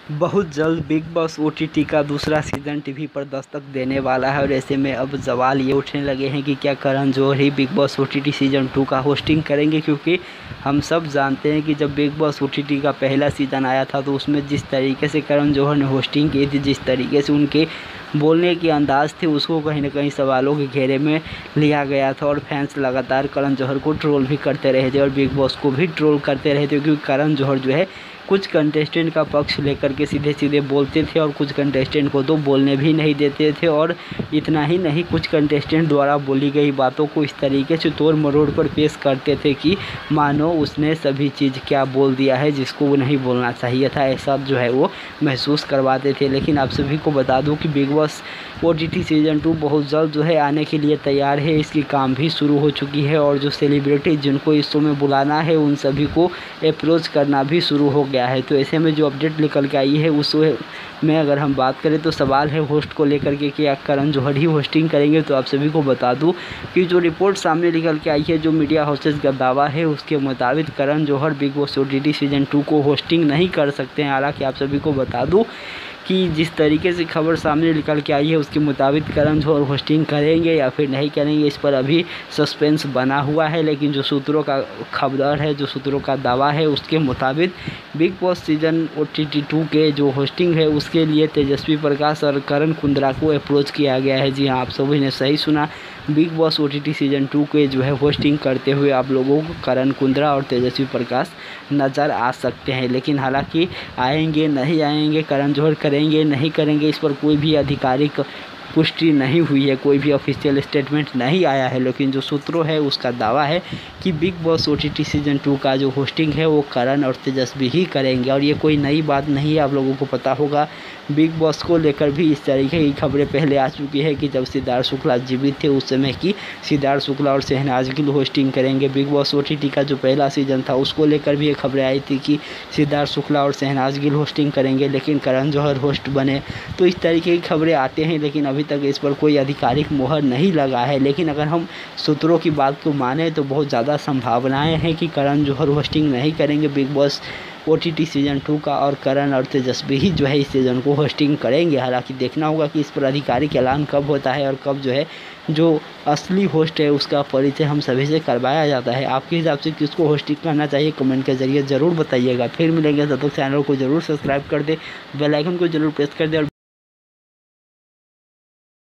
बहुत जल्द big boss OTT का दूसरा सीज़न टीवी पर दस्तक देने वाला है और ऐसे में अब सवाल ये उठने लगे हैं कि क्या करण जौहर ही बिग बॉस ओटीटी सीज़न 2 का होस्टिंग करेंगे, क्योंकि हम सब जानते हैं कि जब बिग बॉस ओटीटी का पहला सीज़न आया था तो उसमें जिस तरीके से करण जौहर ने होस्टिंग की थी, जिस तरीके से उनके बोलने की अंदाज़ थे, उसको कहीं ना कहीं सवालों के घेरे में लिया गया था और फैंस लगातार करण जौहर को ट्रोल भी करते रहे थे और बिग बॉस को भी ट्रोल करते रहे थे, क्योंकि करण जौहर जो है कुछ कंटेस्टेंट का पक्ष लेकर के सीधे सीधे बोलते थे और कुछ कंटेस्टेंट को तो बोलने भी नहीं देते थे। और इतना ही नहीं, कुछ कंटेस्टेंट द्वारा बोली गई बातों को इस तरीके से तोड़ मरोड़ कर पेश करते थे कि मानो उसने सभी चीज़ क्या बोल दिया है जिसको वो नहीं बोलना चाहिए था, ऐसा जो है वो महसूस करवाते थे। लेकिन आप सभी को बता दूं कि बिग बॉस ओटीटी सीज़न 2 बहुत जल्द जो है आने के लिए तैयार है, इसकी काम भी शुरू हो चुकी है और जो सेलिब्रिटी जिनको इस शो में बुलाना है उन सभी को अप्रोच करना भी शुरू हो गया है। तो ऐसे में जो अपडेट निकल के आई है उस में अगर हम बात करें तो सवाल है होस्ट को लेकर के कि करण जौहर ही होस्टिंग करेंगे। तो आप सभी को बता दूं कि जो रिपोर्ट सामने निकल के आई है, जो मीडिया हाउसेज का दावा है, उसके मुताबिक Karan Johar big boss OTT season 2 को होस्टिंग नहीं कर सकते हैं। हालांकि आप सभी को बता दूं कि जिस तरीके से खबर सामने निकल के आई है उसके मुताबिक करण जौहर होस्टिंग करेंगे या फिर नहीं करेंगे, इस पर अभी सस्पेंस बना हुआ है। लेकिन जो सूत्रों का खबर है, जो सूत्रों का दावा है, उसके मुताबिक बिग बॉस सीज़न ओटीटी 2 के जो होस्टिंग है उसके लिए तेजस्वी प्रकाश और करण कुंद्रा को अप्रोच किया गया है। जी हाँ, आप सभी ने सही सुना, बिग बॉस ओटीटी सीज़न 2 के जो है होस्टिंग करते हुए आप लोगों को करण कुंद्रा और तेजस्वी प्रकाश नज़र आ सकते हैं। लेकिन हालांकि आएंगे नहीं आएंगे, करण जौहर करेंगे नहीं करेंगे, इस पर कोई भी आधिकारिक पुष्टि नहीं हुई है, कोई भी ऑफिशियल स्टेटमेंट नहीं आया है। लेकिन जो सूत्रों है उसका दावा है कि बिग बॉस ओटीटी सीज़न 2 का जो होस्टिंग है वो करण और तेजस्वी ही करेंगे। और ये कोई नई बात नहीं है, आप लोगों को पता होगा बिग बॉस को लेकर भी इस तरीके की खबरें पहले आ चुकी है कि जब सिद्धार्थ शुक्ला जीवित थे उस समय की सिद्धार्थ शुक्ला और शहनाज गिल होस्टिंग करेंगे। बिग बॉस ओटीटी का जो पहला सीज़न था उसको लेकर भी ये खबरें आई थी कि सिद्धार्थ शुक्ला और शहनाज गिल होस्टिंग करेंगे, लेकिन करण जौहर होस्ट बने। तो इस तरीके की खबरें आते हैं, लेकिन अभी तक इस पर कोई आधिकारिक मोहर नहीं लगा है। लेकिन अगर हम सूत्रों की बात को माने तो बहुत ज़्यादा संभावनाएं हैं कि करण जौहर होस्टिंग नहीं करेंगे बिग बॉस ओटीटी सीज़न 2 का और करण और तेजस्वी ही जो है इस सीज़न को होस्टिंग करेंगे। हालांकि देखना होगा कि इस पर आधिकारिक ऐलान कब होता है और कब जो है जो असली होस्ट है उसका परिचय हम सभी से करवाया जाता है। आपके हिसाब से किसको होस्टिंग करना चाहिए कमेंट के जरिए ज़रूर बताइएगा। फिर मिलेंगे, तब तक चैनल को ज़रूर सब्सक्राइब कर दे, बेल आइकन को ज़रूर प्रेस कर दे और